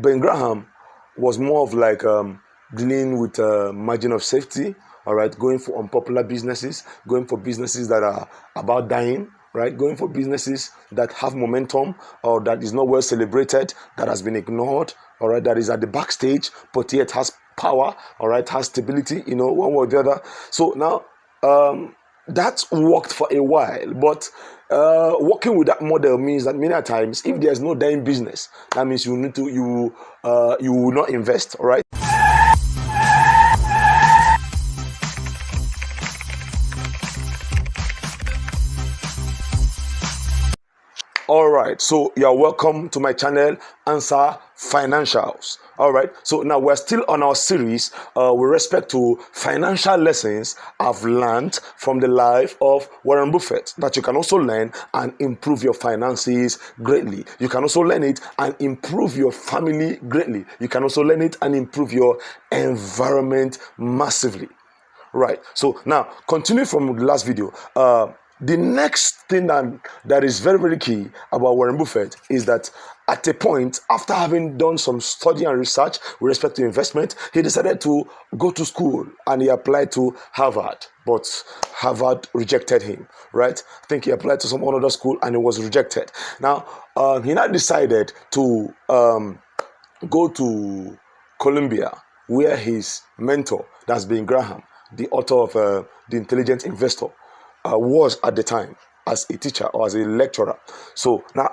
Ben Graham was more of like dealing with margin of safety, all right, going for unpopular businesses, going for businesses that are about dying, right, going for businesses that have momentum or that is not well celebrated, that has been ignored, all right, that is at the backstage, but yet has power, all right, has stability, one way or the other. So now, that worked for a while, but working with that model means that many times, if there's no dying business, that means you will not invest, all right? All right, so you're welcome to my channel, Answer Financials. All right, so now we're still on our series with respect to financial lessons I've learned from the life of Warren Buffett that you can also learn and improve your finances greatly. You can also learn it and improve your family greatly. You can also learn it and improve your environment massively. Right, so now continue from the last video. The next thing that is very, very key about Warren Buffett is that at a point, after having done some study and research with respect to investment, he decided to go to school and he applied to Harvard, but Harvard rejected him, right? I think he applied to some other school and it was rejected. Now, he now decided to go to Columbia, where his mentor, that's Ben Graham, the author of The Intelligent Investor, was at the time as a teacher or as a lecturer. So now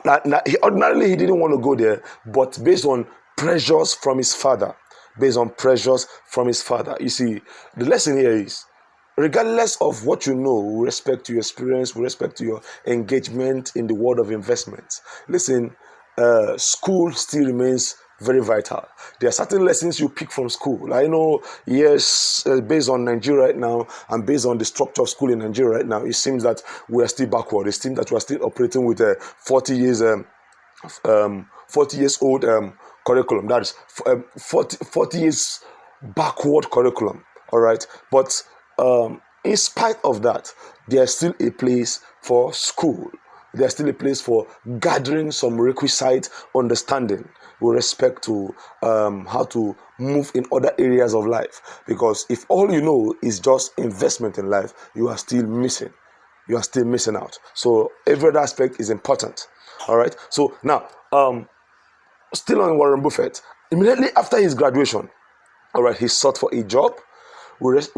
ordinarily he didn't want to go there, but based on pressures from his father, you see, the lesson here is, regardless of what you know with respect to your experience, with respect to your engagement in the world of investments, listen, school still remains very vital. There are certain lessons you pick from school. I know, yes, based on Nigeria right now and based on the structure of school in Nigeria right now, it seems that we are still backward. It seems that we are still operating with a 40 years old curriculum. That is 40 years backward curriculum. All right, but in spite of that, there's still a place for school. There's still a place for gathering some requisite understanding with respect to how to move in other areas of life. Because if all you know is just investment in life, you are still missing. You are still missing out. So every other aspect is important. All right. So now, still on Warren Buffett, immediately after his graduation, all right, he sought for a job with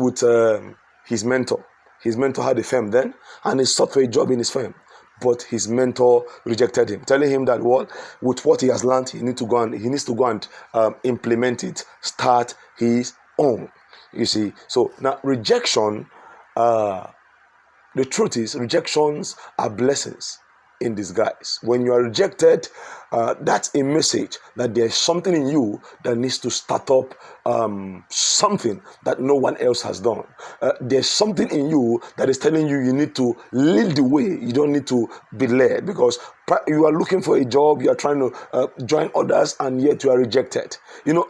his mentor. His mentor had a firm then, and he sought for a job in his firm. But his mentor rejected him, telling him that with what he has learned, he needs to go and implement it, start his own. You see, so now rejection. The truth is, rejections are blessings in disguise. When you are rejected, that's a message that there's something in you that needs to start up something that no one else has done. There's something in you that is telling you need to lead the way. You don't need to be led, because you are looking for a job, you are trying to join others, and yet you are rejected. You know,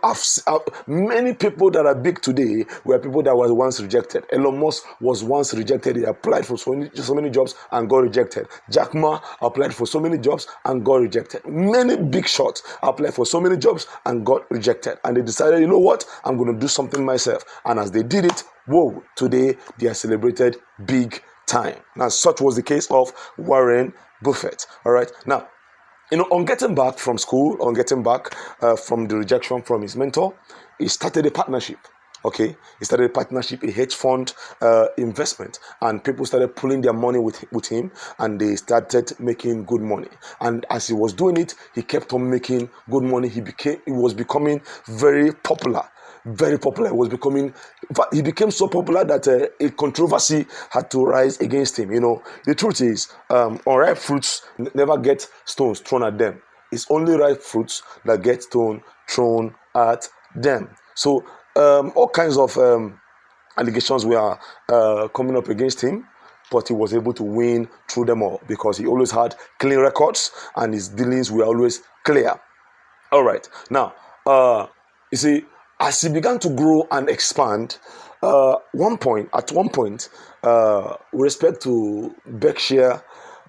many people that are big today were people that were once rejected. Elon Musk was once rejected. He applied for so many jobs and got rejected. Jack Ma applied for so many jobs and got rejected. Many big shots applied for so many jobs and got rejected. And they decided, you know what, I'm going to do something myself. And as they did it, whoa, today they are celebrated big time. Now, such was the case of Warren Buffett. All right. Now, on getting back from school, on getting back from the rejection from his mentor, he started a partnership. Okay, he started a partnership, a hedge fund investment, and people started pulling their money with him, and they started making good money. And as he was doing it, he kept on making good money. He was becoming very popular. Very popular. He became so popular that a controversy had to rise against him. You know, the truth is, unripe fruits never get stones thrown at them. It's only ripe fruits that get stones thrown at them. So all kinds of allegations were coming up against him, but he was able to win through them all because he always had clean records and his dealings were always clear. All right. Now, you see, as he began to grow and expand, at one point, with respect to Berkshire,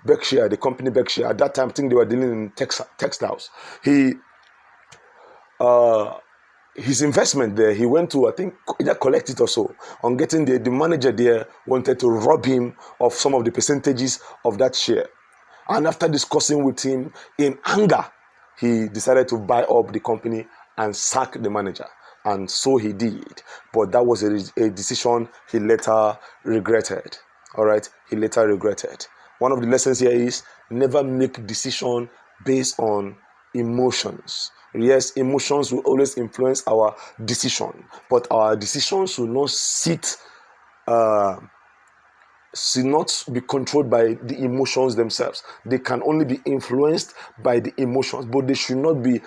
the company Berkshire, at that time, I think they were dealing in textiles. He uh, his investment there, he went to, I think, either collect it or so. On getting there, the manager there wanted to rob him of some of the percentages of that share. And after discussing with him in anger, he decided to buy up the company and sack the manager. And so he did. But that was a decision he later regretted. All right, he later regretted. One of the lessons here is never make decision based on emotions. Yes, emotions will always influence our decision, but our decisions will not should not be controlled by the emotions themselves. They can only be influenced by the emotions, but they should not be,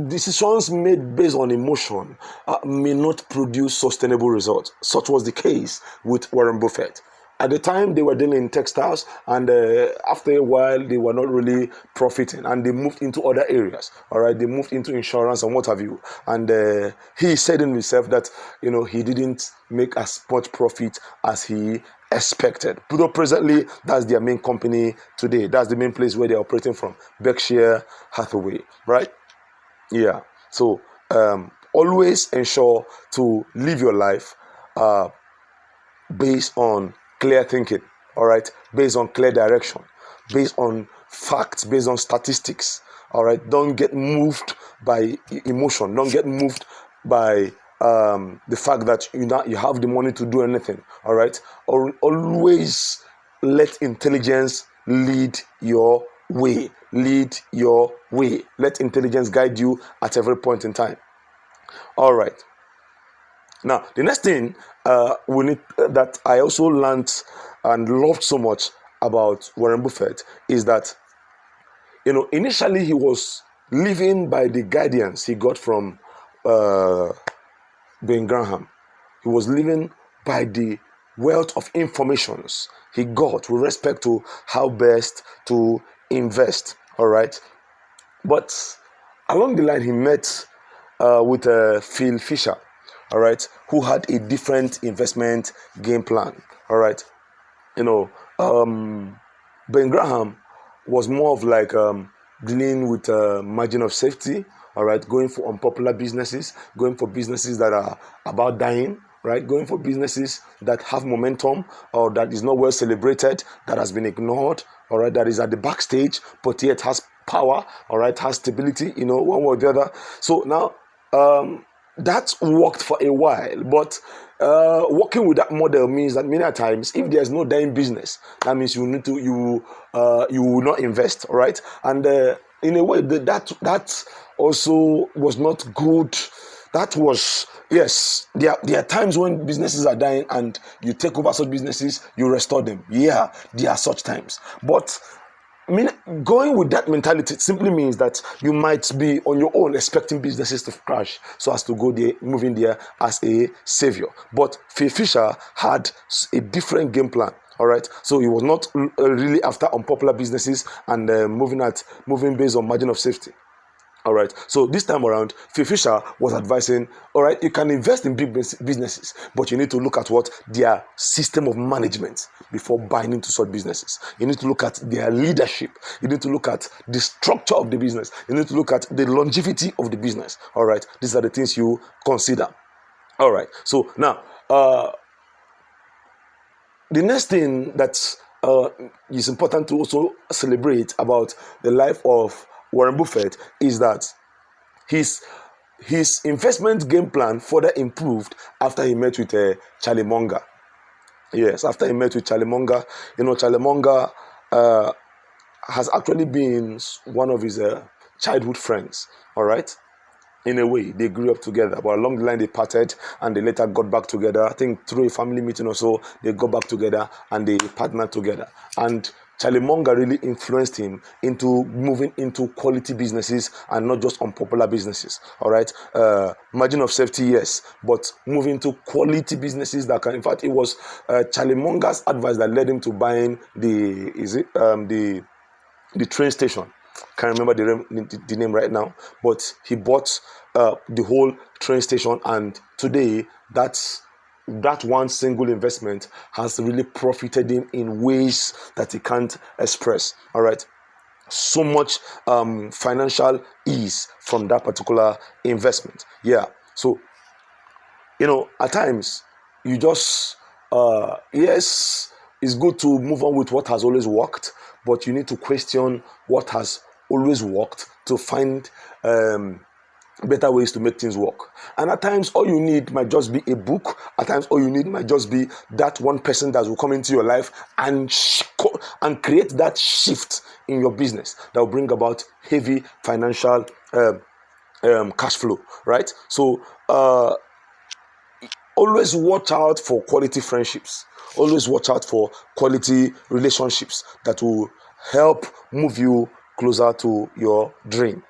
decisions made based on emotion may not produce sustainable results. Such was the case with Warren Buffett. At the time, they were dealing in textiles, and after a while, they were not really profiting, and they moved into other areas. All right, they moved into insurance and what have you. And he said in himself that he didn't make as much profit as he expected. But presently, that's their main company today. That's the main place where they're operating from, Berkshire Hathaway. Right? Yeah. So always ensure to live your life based on clear thinking, all right, based on clear direction, based on facts, based on statistics, all right. Don't get moved by emotion. Don't get moved by the fact that you have the money to do anything, all right. Or always let intelligence lead your way. Lead your way. Let intelligence guide you at every point in time. All right. Now, the next thing we need that I also learned and loved so much about Warren Buffett is that, initially he was living by the guidance he got from Ben Graham. He was living by the wealth of informations he got with respect to how best to invest. All right. But along the line, he met with Phil Fisher, all right, who had a different investment game plan. All right. Ben Graham was more of like dealing with margin of safety, all right, going for unpopular businesses, going for businesses that are about dying, right, going for businesses that have momentum or that is not well celebrated, that has been ignored, all right, that is at the backstage, but yet has power, all right, has stability, one way or the other. So now, that worked for a while, but working with that model means that many times, if there's no dying business, that means you will not invest, right? And in a way, that also was not good. That was, yes, there are times when businesses are dying and you take over such businesses, you restore them. Yeah, there are such times, but going with that mentality simply means that you might be on your own expecting businesses to crash so as to go there, moving there as a savior. But Phil Fisher had a different game plan. All right, so he was not really after unpopular businesses and moving based on margin of safety. All right, so this time around, Phil Fisher was advising, all right, you can invest in big businesses, but you need to look at what their system of management before buying into such businesses. You need to look at their leadership. You need to look at the structure of the business. You need to look at the longevity of the business. All right, these are the things you consider. All right, so now, the next thing that is important to also celebrate about the life of Warren Buffett is that his investment game plan further improved after he met with Charlie Munger. Yes, after he met with Charlie Munger, Charlie Munger has actually been one of his childhood friends. All right. In a way, they grew up together, but along the line they parted and they later got back together. I think through a family meeting or so, they got back together and they partnered together. And Charlie Munger really influenced him into moving into quality businesses and not just unpopular businesses. All right, margin of safety, yes, but moving to quality businesses that can. In fact, it was Charlie Munger's advice that led him to buying the train station. Can't remember the name right now, but he bought the whole train station, and today that one single investment has really profited him in ways that he can't express. All right. so much financial ease from that particular investment. Yeah. So, at times you just, yes, it's good to move on with what has always worked, but you need to question what has always worked to find better ways to make things work. And at times, all you need might just be a book. At times, all you need might just be that one person that will come into your life and create that shift in your business that will bring about heavy financial cash flow, right? So, always watch out for quality friendships. Always watch out for quality relationships that will help move you closer to your dream.